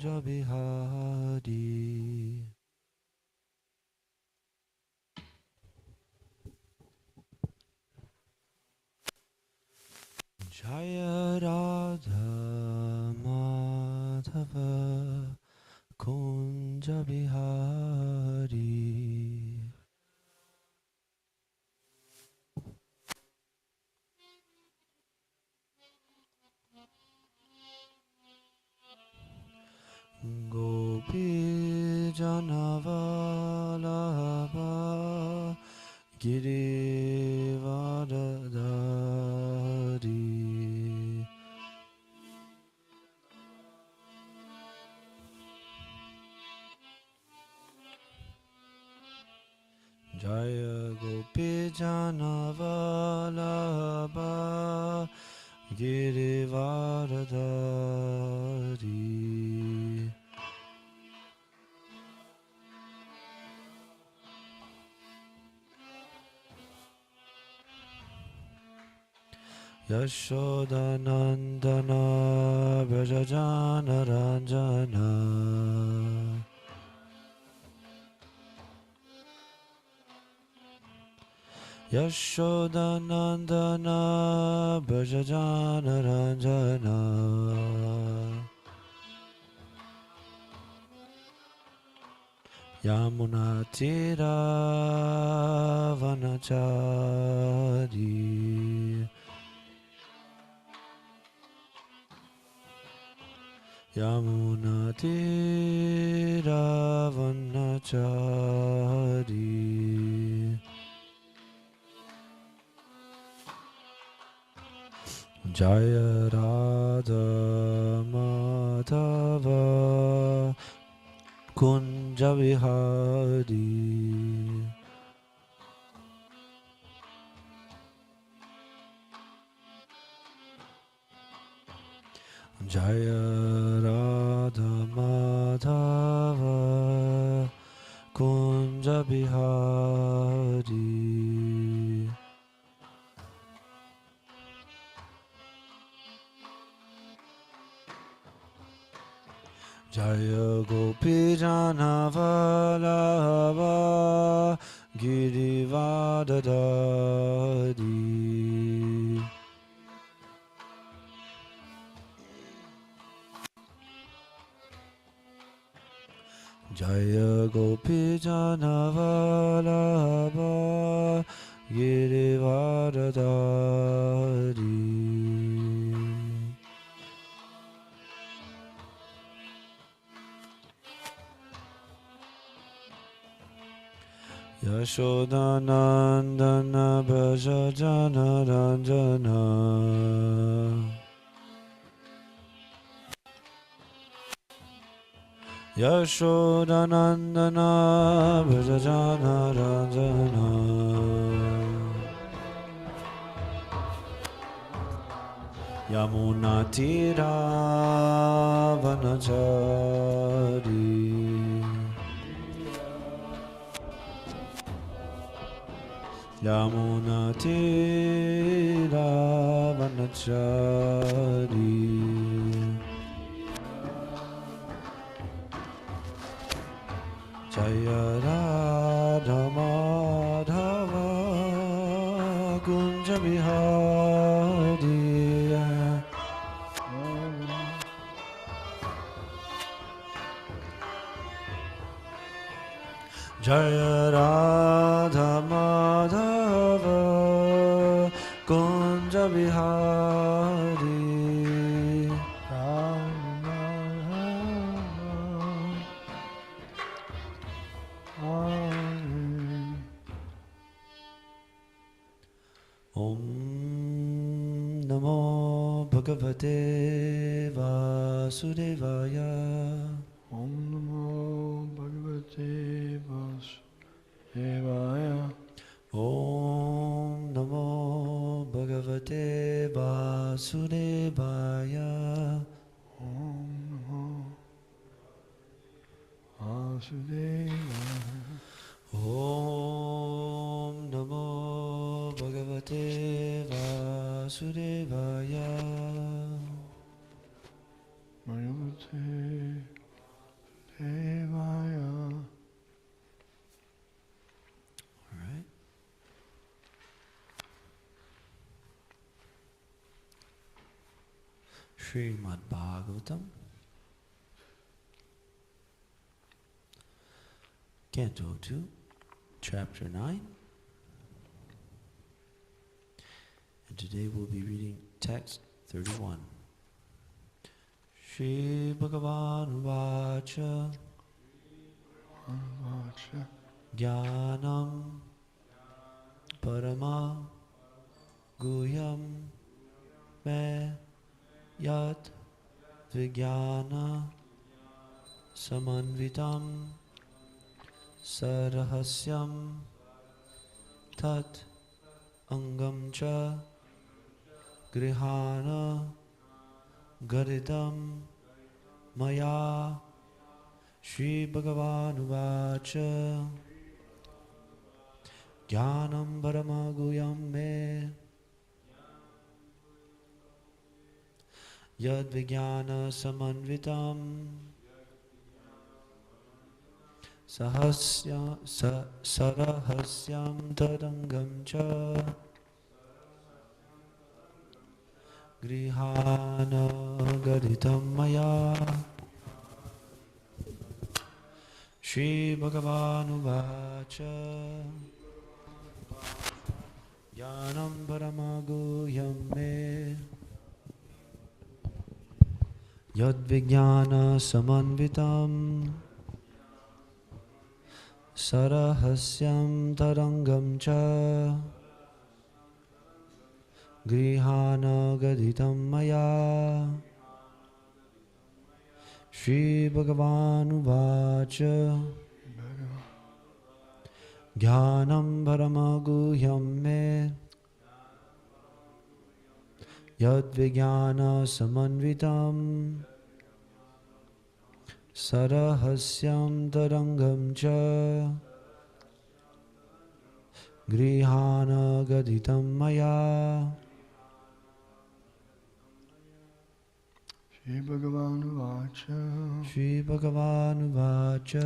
Kunja Bihari. Jaya Radha Madhava Kunja Bihari. Gopi Janavalabha Girivardhari. Jaya Gopi Janavalabha Girivardhari. Yashodanandana Brajajana Ranjana. Yashodanandana Brajajana Ranjana. Yamunatira Vanachari. Yamunatira Vanachari. Jaya Radha Madhava Kunja Vihari. Jaya Radha Madhava Kunja Vihari. Jaya Gopi Janavalabha Girivardhari. Jaya Gopi Janavalabha Girivardhari. Yashodanandana Brajajana Ranjana. Yashodanandana Brajajana Ranjana. Yamunatira Vanachari. Yamunatira Vanachari. Jaya Radha Madhava Kunja Bihari. Jaya Radha Madhava Kunja Bihari. Om Namo Bhagavate Vasudevaya. Om Namo Bhagavate Vasudevaya. Om Namo Bhagavate Vasudevaya. Om Namo Vasudevaya. Om Namo Bhagavate Vasudevaya. Bhagavate Srimad Bhagavatam, Canto 2, Chapter 9. And today we'll be reading text 31. Shri Bhagavan Vacha Jnanam Parama Guhyam Me Yat Vijnana Samanvitam Sarahasyam Tat Angam Cha Grihana Garidam Maya Shri Bhagavan Vacha Jnanam Paramaguyam Me Yad Vijnana Samanvitam Sarahasyam Tadangam Cha Grihana Gaditam Maya Shri Bhagavan Vacha Jnanam Paramaguyam Me Yad Vijnana Samanvitam Sarahasyam Tarangam Cha Grihana Gaditam Maya Shri Bhagavan Vacha Jnanam Paramaguhyam Me Yad Vijnana Samanvitam Sarahasyam Tarangam Cha Grihana Gaditam Maya Shri Bhagavan Vacha Shri Bhagavan Vacha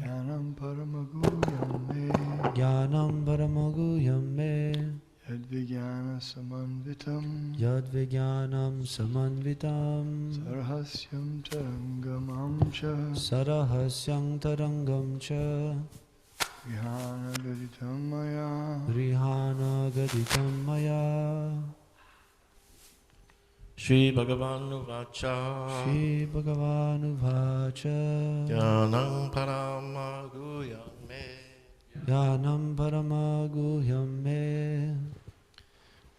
Jnanam Paramaguyam Me Jnanam Paramaguyam Me Yadvijnana Samanvitam Yadvijnanam Samanvitam Sarhasyam Tarangamam Cha Sarahasyam Tarangam Cha Vihana Gaditam Maya Grihana Gaditam Maya Shri Bhagavan Vacha Shri Bhagavan Vacha Jnanam Paramaguyam Me Jnanam Paramaguhyam Me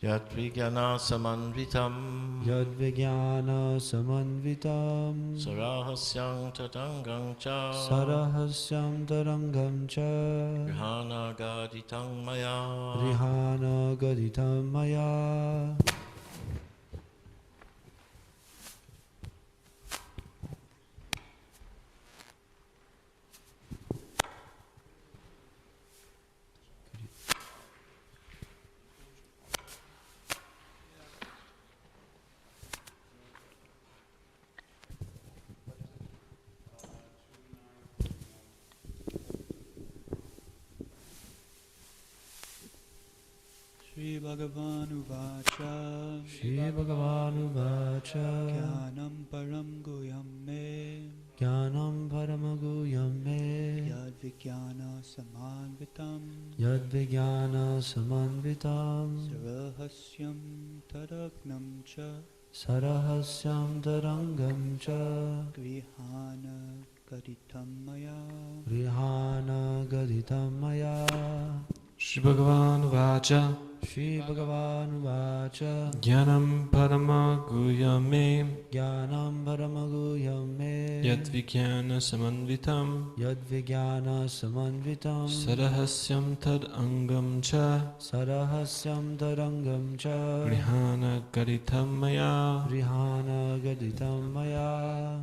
Yat Vijnana Samanvitam Yadvijnana Samanvitam Sarahasyam Tatangam Cha Sarahasyam Tarangam Cha Grihana Gaditam Maya Grihana Gaditam Maya Shri Bhagavan Vacha Shri Bhagavan Vacha Jnanam Param Guhyam Me Jnanam Paramaguhyam Me Yad Vijnana Samanvitam Yadvijnana Samanvitam Sarahasyam Taragnam Cha Sarahasyam Tarangam Cha Grihana Gaditam Maya Grihana Gaditam Maya Shri Bhagavan Vacha Shri Bhagavan Vacha Jnanam Paramaguyam Me Jnanam Paramaguhyam Me Yadvijnana Samanvitam Yadvijnana Samanvitam Sarahasyam Tad Angam Cha Sarahasyam Tarangam Cha Grihana Gaditam Maya Grihana Gaditam Maya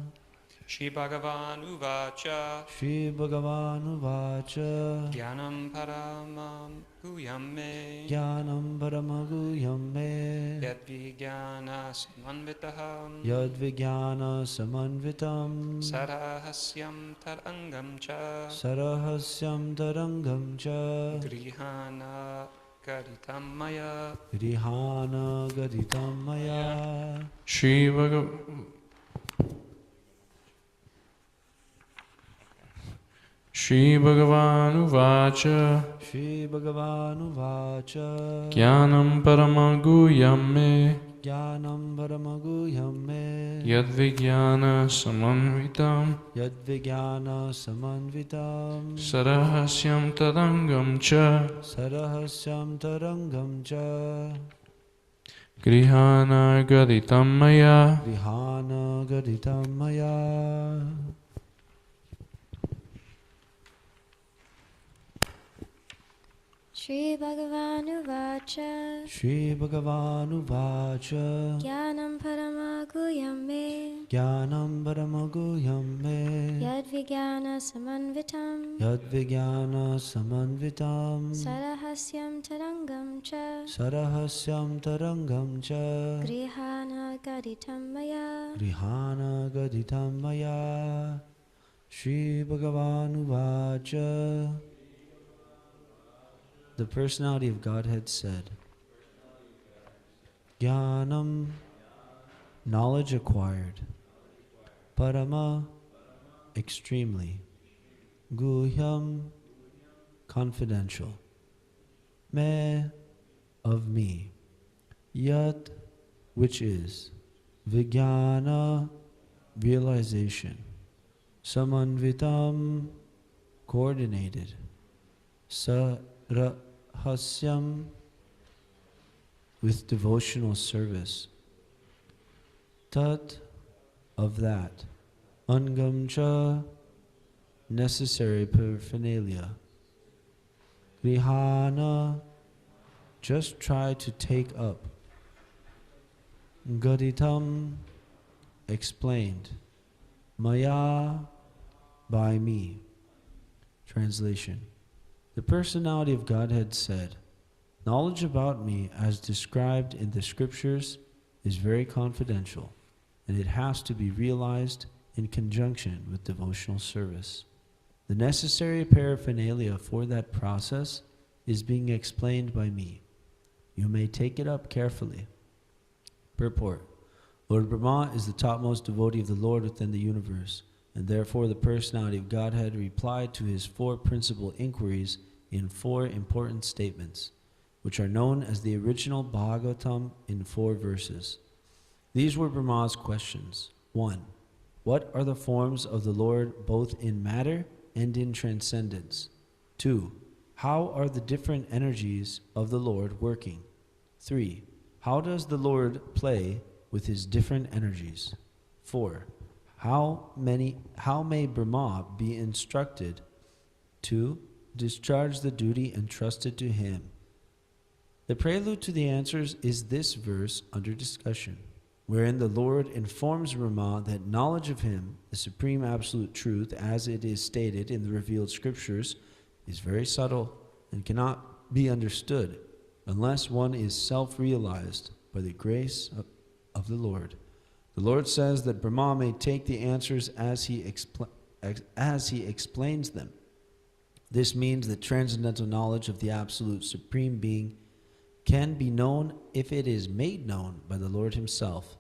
Shri Bhagavan Uvacha Shri Bhagavan Vacha Jnanam Paramam Guyam Me Jnanam Paramaguhyam Me Yadvijnana Samanvitaham Yadvijnana Samanvitam Sarahasyam Tarangam Cha Sarahasyam Tarangam Cha Grihana gaditam maya. Grihana Gaditam Maya. Shri Bhagavan Uvacha Shri Bhagavanu Vacha. Jnanam Paramaguyam Me Jnanam Paramaguhyam Me. Yadvijnana Samanvitam Yadvigyana Samanvitam. Sarahasyam Tadangam Cha Sarahasyam Tarangam Cha. Grihana Gaditam Maya Grihana Gaditam Maya. Shri Bhagavanu Vacha Shri Bhagavanu Vacha. Jnanam Paramaguyam Me Jnanam Paramaguhyam Me. Yadvigyana Samanvitam Yadvigyana Samanvitam. Sarahasyam Tarangam Cha Sarahasyam Tarangam Cha. Grihana Gaditam Maya. Grihana Gaditam Maya. Shri Bhagavanu Vacha. The personality of Godhead said, Jnanam, knowledge acquired. Parama, extremely. Guhyam, confidential. Me, of me. Yat, which is. Vijnana, realization. Samanvitam, coordinated. Sarahasyam, with devotional service. Tat, of that. Angamcha, necessary paraphernalia. Grihana, just try to take up. Gaditam, explained. Maya, by me. Translation. The personality of Godhead said, knowledge about me as described in the scriptures is very confidential, and it has to be realized in conjunction with devotional service. The necessary paraphernalia for that process is being explained by me. You may take it up carefully. Purport. Lord Brahma is the topmost devotee of the Lord within the universe, and therefore the personality of Godhead replied to his four principal inquiries in four important statements, which are known as the original Bhagavatam in 4 verses. These were Brahma's questions. 1. What are the forms of the Lord both in matter and in transcendence? 2. How are the different energies of the Lord working? 3. How does the Lord play with his different energies? 4. How may Brahma be instructed to discharge the duty entrusted to him? The prelude to the answers is this verse under discussion, wherein the Lord informs Brahma that knowledge of him, the supreme absolute truth, as it is stated in the revealed scriptures, is very subtle and cannot be understood unless one is self-realized by the grace of the Lord. The Lord says that Brahma may take the answers as he explains them. This means that transcendental knowledge of the absolute supreme being can be known if it is made known by the Lord himself.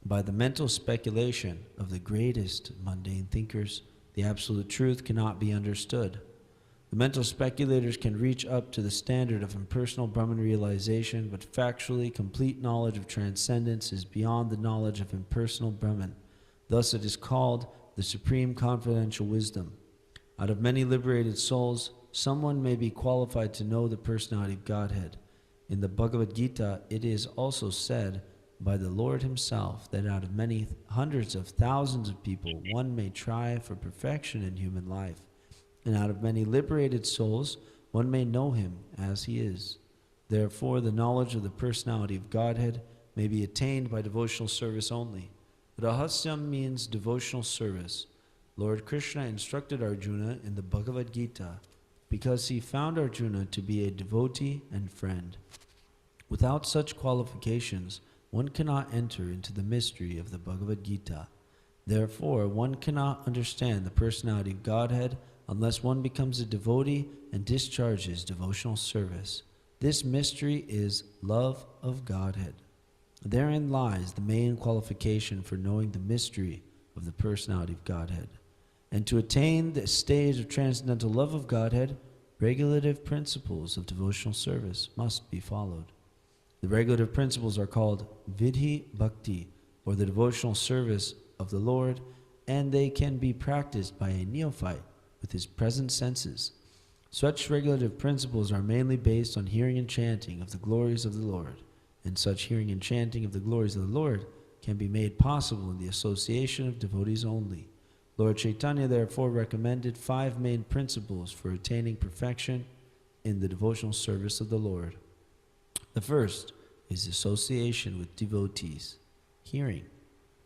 By the mental speculation of the greatest mundane thinkers, the absolute truth cannot be understood. The mental speculators can reach up to the standard of impersonal Brahman realization, but factually, complete knowledge of transcendence is beyond the knowledge of impersonal Brahman. Thus it is called the supreme confidential wisdom. Out of many liberated souls, someone may be qualified to know the personality of Godhead. In the Bhagavad Gita, it is also said by the Lord himself that out of many hundreds of thousands of people, one may try for perfection in human life. And out of many liberated souls, one may know him as he is. Therefore, the knowledge of the personality of Godhead may be attained by devotional service only. Rahasyam means devotional service. Lord Krishna instructed Arjuna in the Bhagavad Gita because he found Arjuna to be a devotee and friend. Without such qualifications, one cannot enter into the mystery of the Bhagavad Gita. Therefore, one cannot understand the personality of Godhead unless one becomes a devotee and discharges devotional service. This mystery is love of Godhead. Therein lies the main qualification for knowing the mystery of the personality of Godhead. And to attain the stage of transcendental love of Godhead, regulative principles of devotional service must be followed. The regulative principles are called Vidhi Bhakti, or the devotional service of the Lord, and they can be practiced by a neophyte with his present senses. Such regulative principles are mainly based on hearing and chanting of the glories of the Lord, and such hearing and chanting of the glories of the Lord can be made possible in the association of devotees only. Lord Chaitanya therefore recommended 5 main principles for attaining perfection in the devotional service of the Lord. The first is association with devotees, hearing.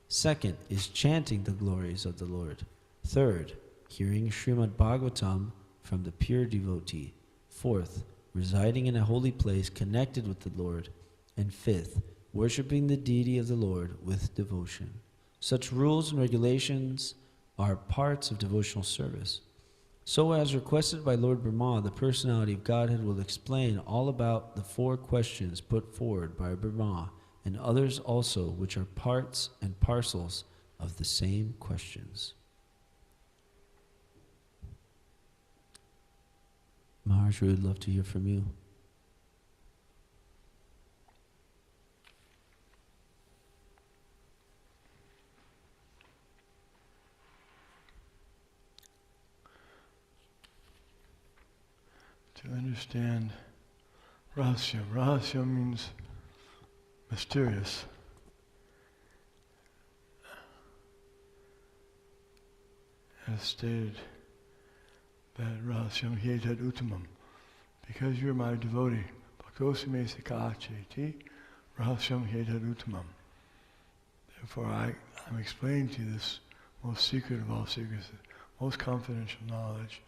Second is chanting the glories of the Lord. Third, hearing Srimad Bhagavatam from the pure devotee. Fourth, residing in a holy place connected with the Lord. And fifth, worshipping the deity of the Lord with devotion. Such rules and regulations are parts of devotional service. So as requested by Lord Brahma, the personality of Godhead will explain all about the 4 questions put forward by Brahma and others also, which are parts and parcels of the same questions. Maharaj, we would love to hear from you. To understand Rahasya. Rahasya means mysterious. As stated, that Rahasyam Hyetad Uttamam. Because you're my devotee, Bhaktosime Sikacheti, Rahasyam Hyetad Uttamam. Therefore I'm explaining to you this most secret of all secrets, most confidential knowledge.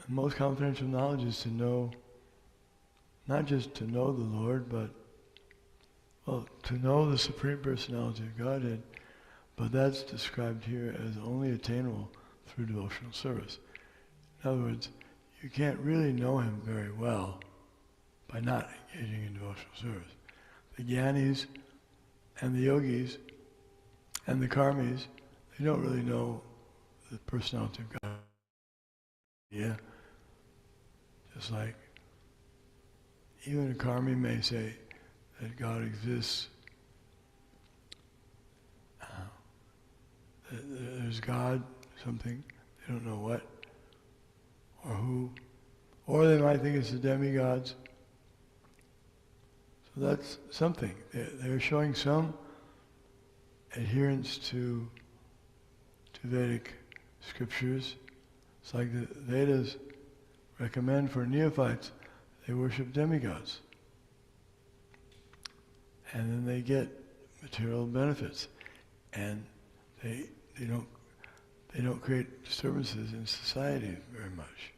And most confidential knowledge is to know, not just to know the Lord, but, well, to know the Supreme Personality of Godhead, but that's described here as only attainable through devotional service. In other words, you can't really know Him very well by not engaging in devotional service. The Jnanis and the Yogis and the Karmis, they don't really know the personality of God. Yeah. Just like even a Karmi may say that God exists, that there's God, something, they don't know what, or who, or they might think it's the demigods. So that's something. They're showing some adherence to Vedic scriptures. It's like the Vedas recommend for neophytes, they worship demigods. And then they get material benefits. And they don't create disturbances in society very much.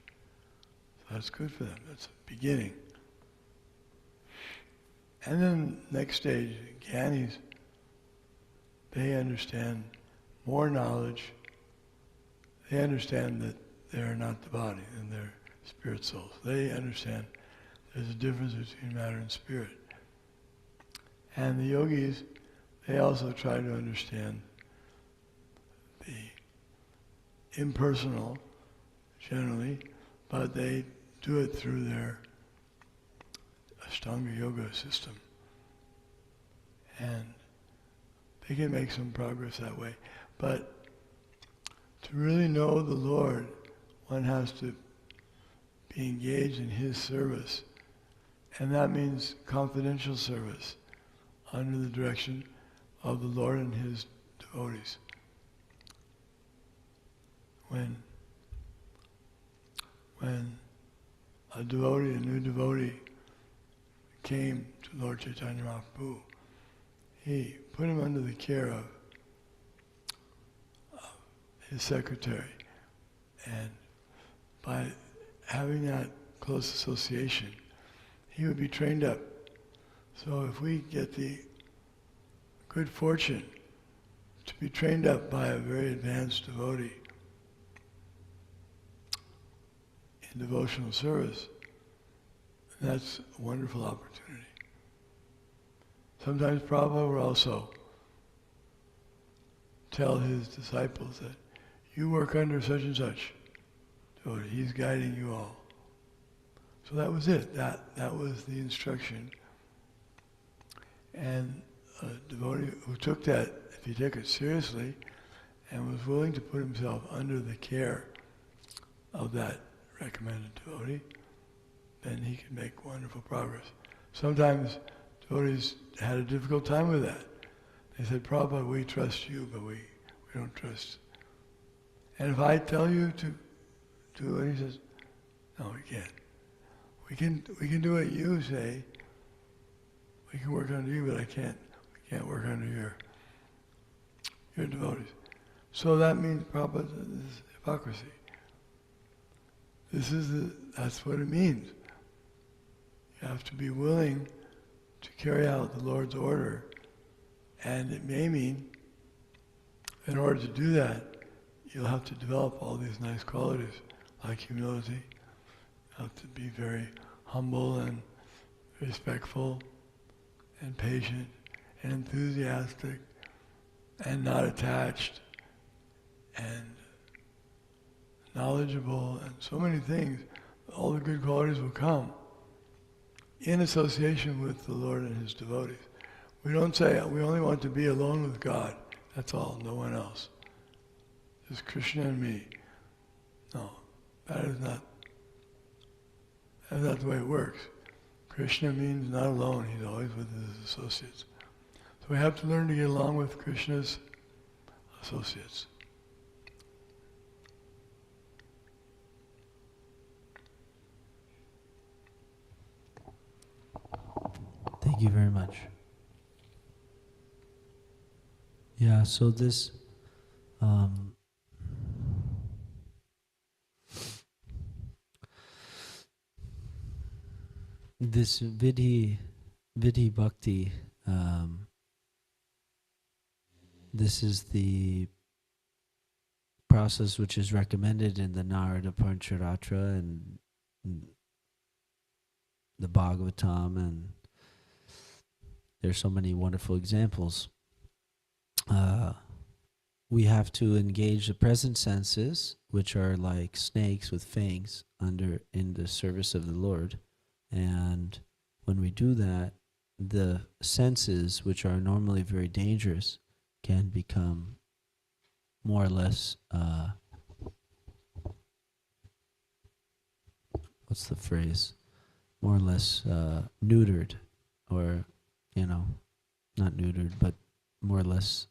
So that's good for them. That's a beginning. And then next stage, Jnanis, they understand more knowledge. They understand that they are not the body and they're spirit souls. They understand there's a difference between matter and spirit. And the yogis, they also try to understand the impersonal, generally, but they do it through their Ashtanga yoga system. And they can make some progress that way. But to really know the Lord, one has to be engaged in His service. And that means confidential service under the direction of the Lord and His devotees. When a devotee, a new devotee, came to Lord Chaitanya Mahaprabhu, he put him under the care of his secretary. And by having that close association, he would be trained up. So if we get the good fortune to be trained up by a very advanced devotee in devotional service. And that's a wonderful opportunity. Sometimes Prabhupada would also tell his disciples that you work under such and such devotee. He's guiding you all. So that was it. That was the instruction. And a devotee who took that, if he took it seriously, and was willing to put himself under the care of that recommended devotee, then he could make wonderful progress. Sometimes devotees had a difficult time with that. They said, Prabhupada, we trust you, but we don't trust. And if I tell you to do it, he says, no, we can't. We can do what you say. We can work under you, but we can't work under your devotees. So that means, Prabhupada, this is hypocrisy. That's what it means. You have to be willing to carry out the Lord's order. And it may mean, in order to do that, you'll have to develop all these nice qualities, like humility. You have to be very humble and respectful and patient and enthusiastic and not attached and knowledgeable and so many things. All the good qualities will come in association with the Lord and His devotees. We don't say we only want to be alone with God. That's all, no one else. Just Krishna and me. No, that is not the way it works. Krishna means not alone, He's always with His associates. So we have to learn to get along with Krishna's associates. Thank you very much. Yeah, so this this vidhi bhakti, this is the process which is recommended in the Narada Pancharatra and the Bhagavatam, and there's so many wonderful examples. We have to engage the present senses, which are like snakes with fangs, in the service of the Lord. And when we do that, the senses, which are normally very dangerous, can become more or less, what's the phrase? More or less neutered, or, not neutered, but more or less,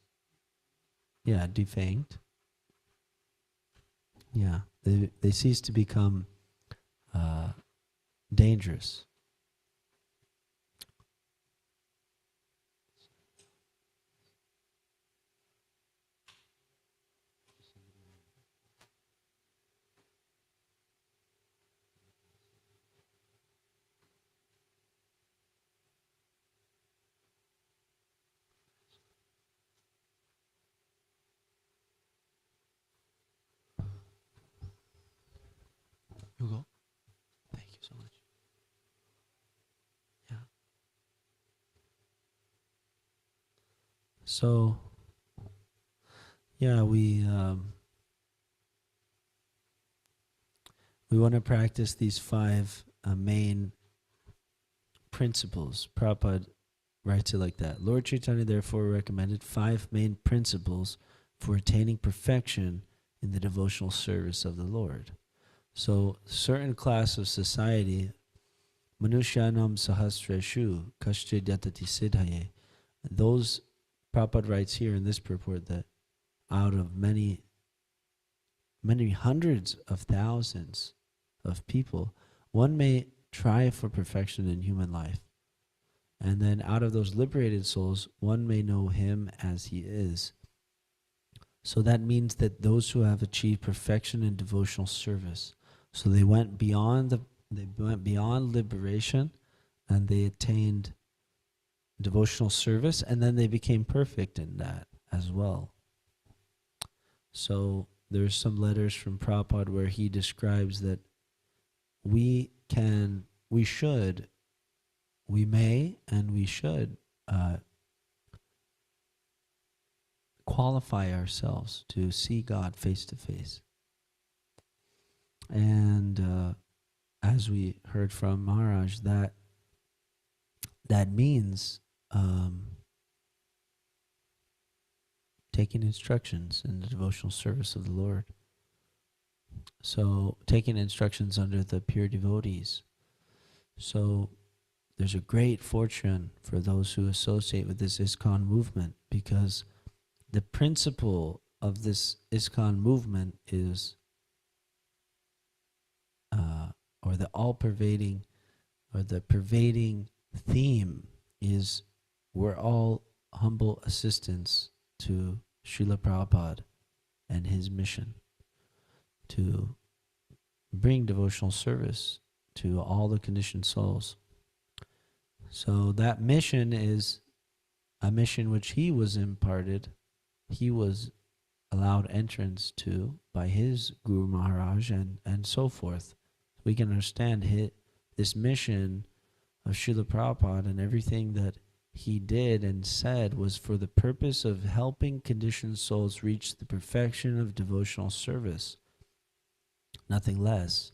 defanged. Yeah, they cease to become dangerous. Hugo, thank you so much. Yeah. So, we want to practice these 5 main principles. Prabhupada writes it like that. Lord Chaitanya therefore recommended 5 main principles for attaining perfection in the devotional service of the Lord. So, certain class of society, Manushyanam Sahasreshu Kashche Dyatati Siddhaye, those, Prabhupada writes here in this purport that out of many hundreds of thousands of people, one may try for perfection in human life. And then out of those liberated souls, one may know Him as He is. So that means that those who have achieved perfection in devotional service, so they went beyond liberation, and they attained devotional service, and then they became perfect in that as well. So there's some letters from Prabhupada where he describes that we should, we may, and we should qualify ourselves to see God face to face. And as we heard from Maharaj, that means taking instructions in the devotional service of the Lord. So taking instructions under the pure devotees. So there's a great fortune for those who associate with this ISKCON movement, because the principle of this ISKCON movement is, or the all-pervading, or the pervading theme is, we're all humble assistants to Srila Prabhupada and his mission to bring devotional service to all the conditioned souls. So that mission is a mission which he was imparted, he was allowed entrance to by his Guru Maharaj and so forth. We can understand this mission of Srila Prabhupada, and everything that he did and said was for the purpose of helping conditioned souls reach the perfection of devotional service. Nothing less.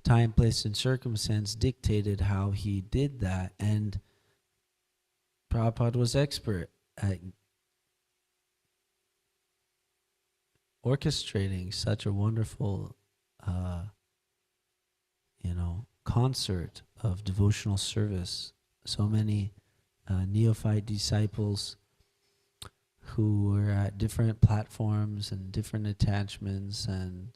Time, place, and circumstance dictated how he did that, and Prabhupada was expert at orchestrating such a wonderful concert of devotional service. So many neophyte disciples who were at different platforms and different attachments, and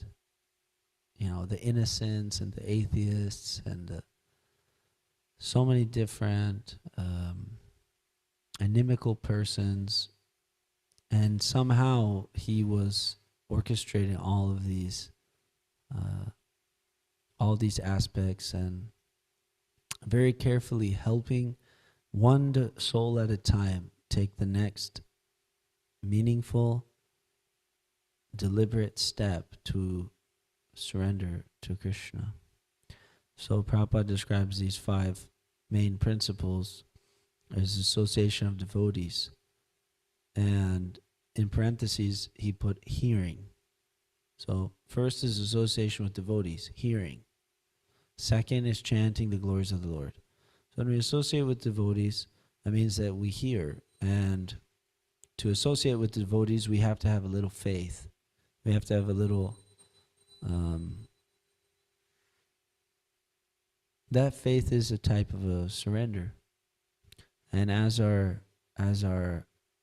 the innocents and the atheists and so many different inimical persons, and somehow he was orchestrating all these aspects and very carefully helping one soul at a time take the next meaningful, deliberate step to surrender to Krishna. So Prabhupada describes these 5 main principles as association of devotees. And in parentheses, he put hearing. So first is association with devotees, hearing. Second is chanting the glories of the Lord. So when we associate with devotees, that means that we hear. And to associate with devotees, we have to have a little faith. We have to have a little... that faith is a type of a surrender. And as our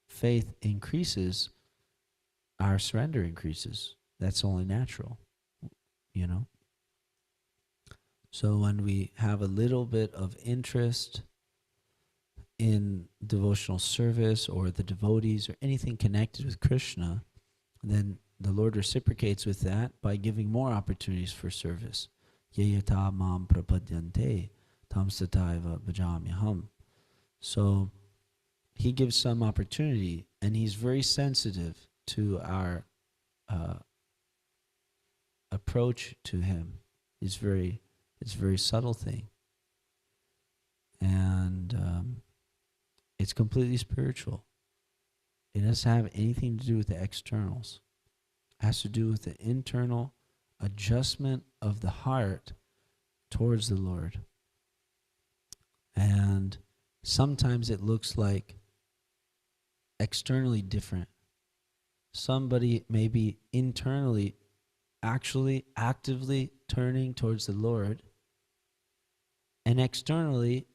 faith increases, our surrender increases. That's only natural, So when we have a little bit of interest in devotional service or the devotees or anything connected with Krishna, then the Lord reciprocates with that by giving more opportunities for service. Yayata mam prapadyante tam sataiva bhajamyaham. So he gives some opportunity, and he's very sensitive to our approach to him. It's a very subtle thing. And it's completely spiritual. It doesn't have anything to do with the externals. It has to do with the internal adjustment of the heart towards the Lord. And sometimes it looks like externally different. Somebody may be internally actually actively turning towards the Lord, and externally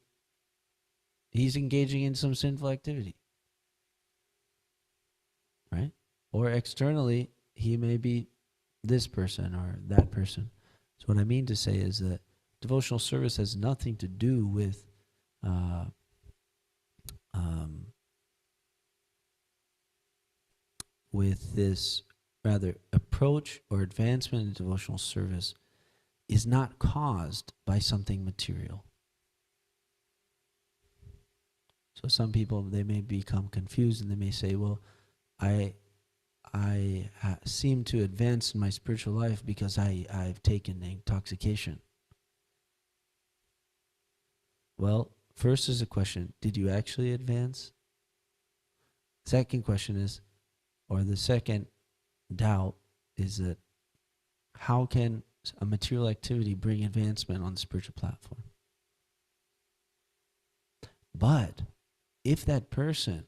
he's engaging in some sinful activity, right? Or externally he may be this person or that person. So what I mean to say is that devotional service has nothing to do with this rather approach or advancement in devotional service is not caused by something material. So some people, they may become confused and they may say, well, I seem to advance in my spiritual life because I've taken intoxication. Well, first is a question, did you actually advance? Second question is, or the second doubt is that how can a material activity bring advancement on the spiritual platform? But if that person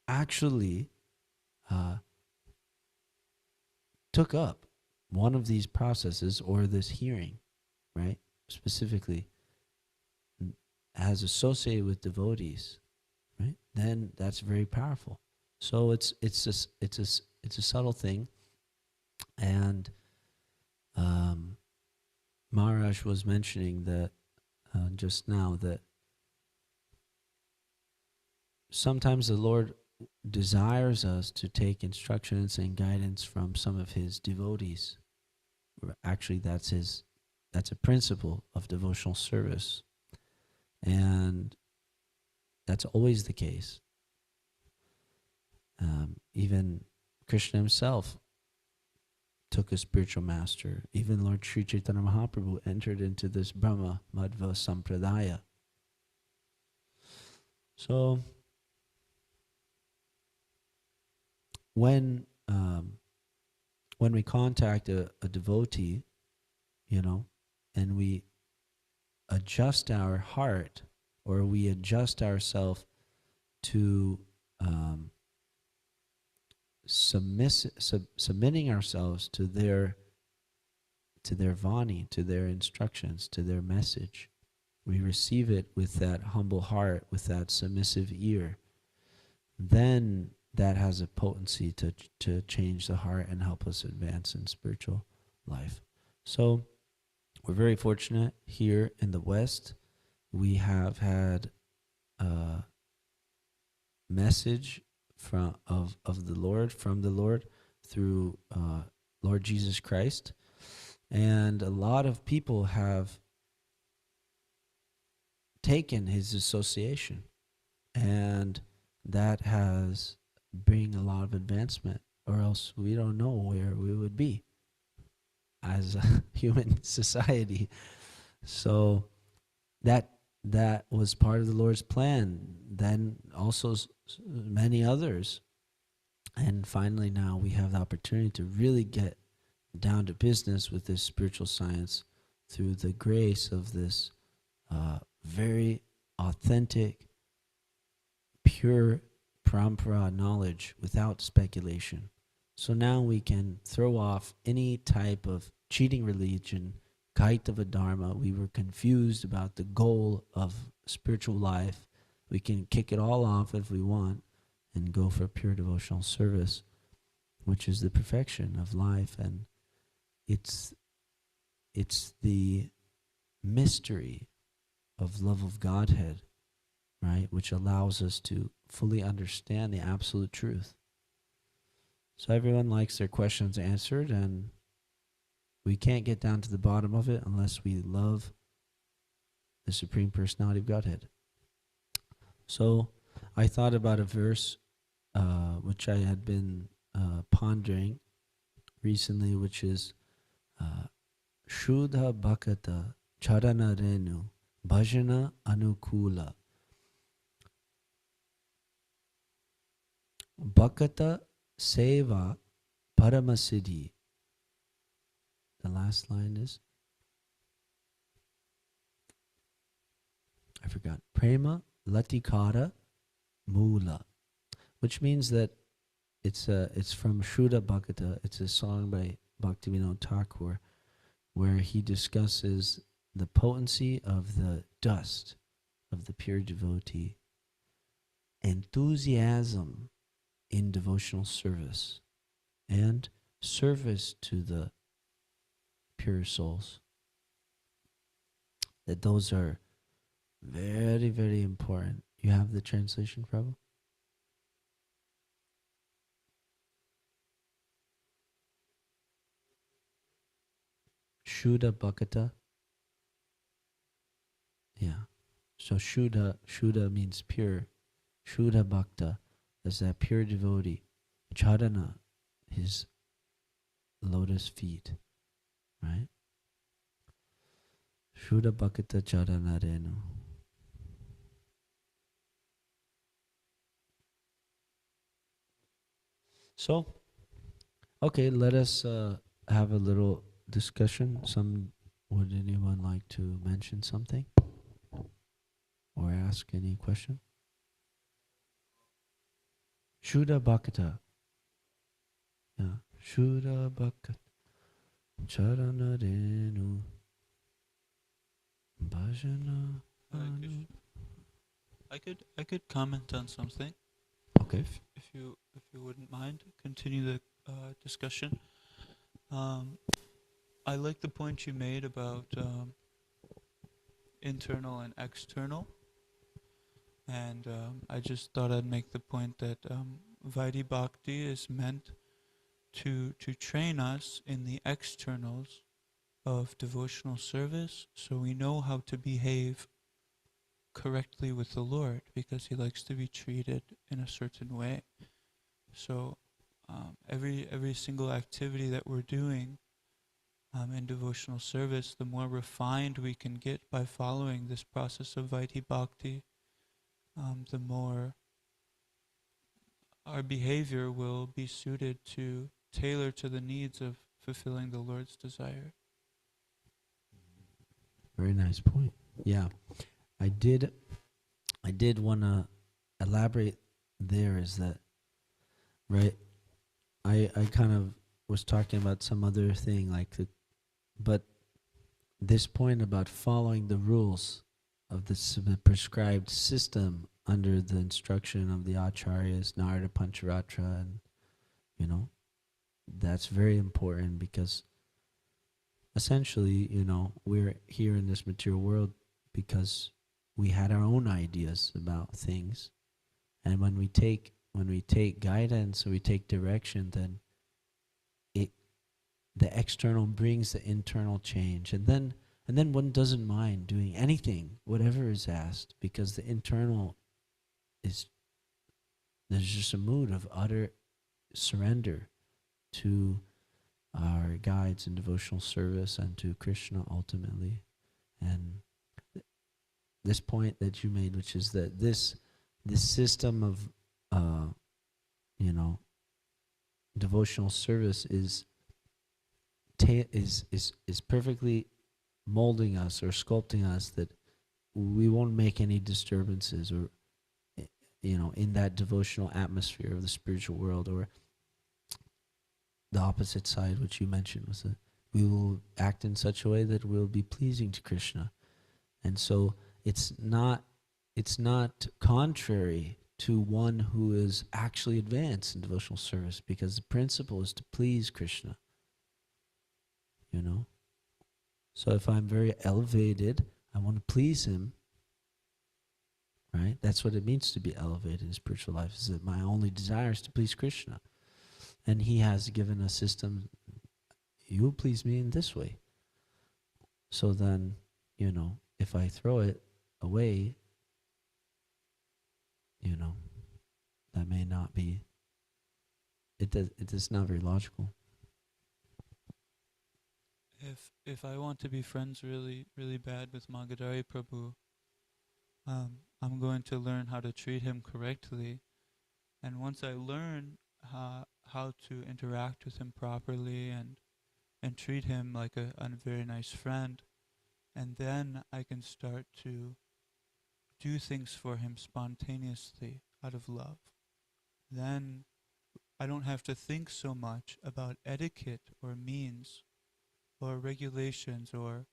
actually took up one of these processes or this hearing, right, specifically as associated with devotees, right, then that's very powerful. So it's a subtle thing, and Maharaj was mentioning that just now that sometimes the Lord desires us to take instructions and guidance from some of his devotees. Actually, that's a principle of devotional service. And that's always the case. Even Krishna himself took a spiritual master. Even Lord Sri Chaitanya Mahaprabhu entered into this Brahma Madhva Sampradaya. So when we contact a devotee, and we adjust our heart, or we adjust ourselves to submitting ourselves to their vani, to their instructions, to their message, we receive it with that humble heart, with that submissive ear, then that has a potency to change the heart and help us advance in spiritual life. So we're very fortunate here in the West. We have had a message from the Lord through Lord Jesus Christ, and a lot of people have taken his association, and that has bring a lot of advancement, or else we don't know where we would be as a human society. So that was part of the Lord's plan. Then also many others. And finally now we have the opportunity to really get down to business with this spiritual science through the grace of this very authentic, pure parampara knowledge without speculation. So now we can throw off any type of cheating religion, kaitava dharma. We were confused about the goal of spiritual life. We can kick it all off if we want and go for pure devotional service, which is the perfection of life. And it's the mystery of love of Godhead, right, which allows us to fully understand the absolute truth. So everyone likes their questions answered, and we can't get down to the bottom of it unless we love the Supreme Personality of Godhead. So I thought about a verse which I had been pondering recently, which is Shuddha Bhakata Charana Renu Bhajana Anukula. Bhakata Seva Paramasiddhi. The last line is, I forgot, Prema Latikara Mula, which means that it's from Shuddha Bhakata. It's a song by Bhaktivinoda Thakur where he discusses the potency of the dust of the pure devotee, enthusiasm in devotional service, and service to the pure souls. That those are very, very important. You have the translation, Prabhu? Shuddha Bhakata. Yeah. So Shuddha means pure. Shuddha Bhakta is that pure devotee. Charana, his lotus feet, right? Shuddha Bhakta Charana Renu. So, okay, let us have a little discussion. Would anyone like to mention something or ask any question? Shuddha Bhakta. Yeah. Shuddha Bhakta Charana Renu Bhajana. Anu. I could comment on something Okay. if you wouldn't mind. Continue the discussion. I like the point you made about internal and external, and I just thought I'd make the point that Vaidhi Bhakti is meant to train us in the externals of devotional service, so we know how to behave correctly with the Lord, because He likes to be treated in a certain way. So every single activity that we're doing in devotional service, the more refined we can get by following this process of Vaidhi Bhakti, the more our behavior will be suited to tailor to the needs of fulfilling the Lord's desire. Very nice point. Yeah. I did want to elaborate there is that, right, I kind of was talking about some other thing but this point about following the rules of the prescribed system under the instruction of the acharyas, Narada Pancharatra, and that's very important because essentially, we're here in this material world because we had our own ideas about things. And when we take guidance or we take direction, then the external brings the internal change. And then one doesn't mind doing anything, whatever is asked, because the internal there's just a mood of utter surrender to our guides in devotional service and to Krishna ultimately. And this point that you made, which is that this system of devotional service is perfectly molding us or sculpting us, that we won't make any disturbances or in that devotional atmosphere of the spiritual world, or the opposite side, which you mentioned, was that we will act in such a way that will be pleasing to Krishna. And so it's not contrary to one who is actually advanced in devotional service, because the principle is to please Krishna. So if I'm very elevated, I want to please Him, right? That's what it means to be elevated in spiritual life, is that my only desire is to please Krishna. And He has given a system, you please me in this way. So then, if I throw it away, that may not be, it is not very logical. If I want to be friends really, really bad with Magadhari Prabhu, I'm going to learn how to treat him correctly. And once I learn how to interact with him properly and treat him like a very nice friend, and then I can start to do things for him spontaneously out of love. Then I don't have to think so much about etiquette or means or regulations or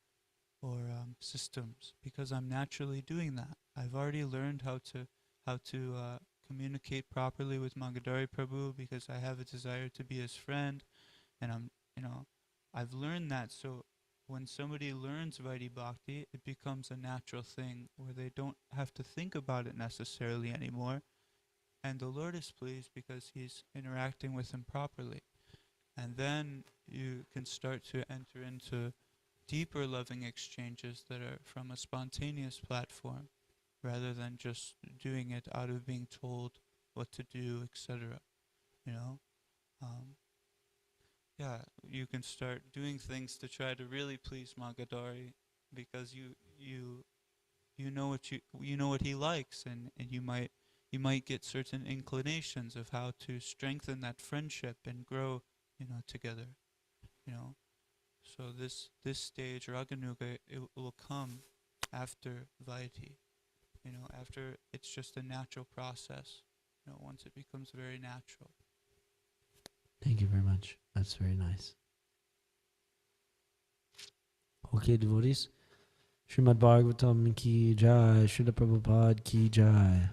systems, because I'm naturally doing that. I've already learned how to communicate properly with Magadhari Prabhu because I have a desire to be his friend, and I've learned that. So when somebody learns Vaidhi Bhakti, it becomes a natural thing where they don't have to think about it necessarily anymore, and the Lord is pleased because He's interacting with him properly. And then you can start to enter into deeper loving exchanges that are from a spontaneous platform, rather than just doing it out of being told what to do, etc. yeah, you can start doing things to try to really please Magadhari, because you know what he likes, and you might get certain inclinations of how to strengthen that friendship and grow, together, you know. So this stage, Raganuga, it will come after Vaidhi, after it's just a natural process, once it becomes very natural. Thank you very much. That's very nice. Okay, devotees. Srimad Bhagavatam ki jai. Srila Prabhupada ki jai.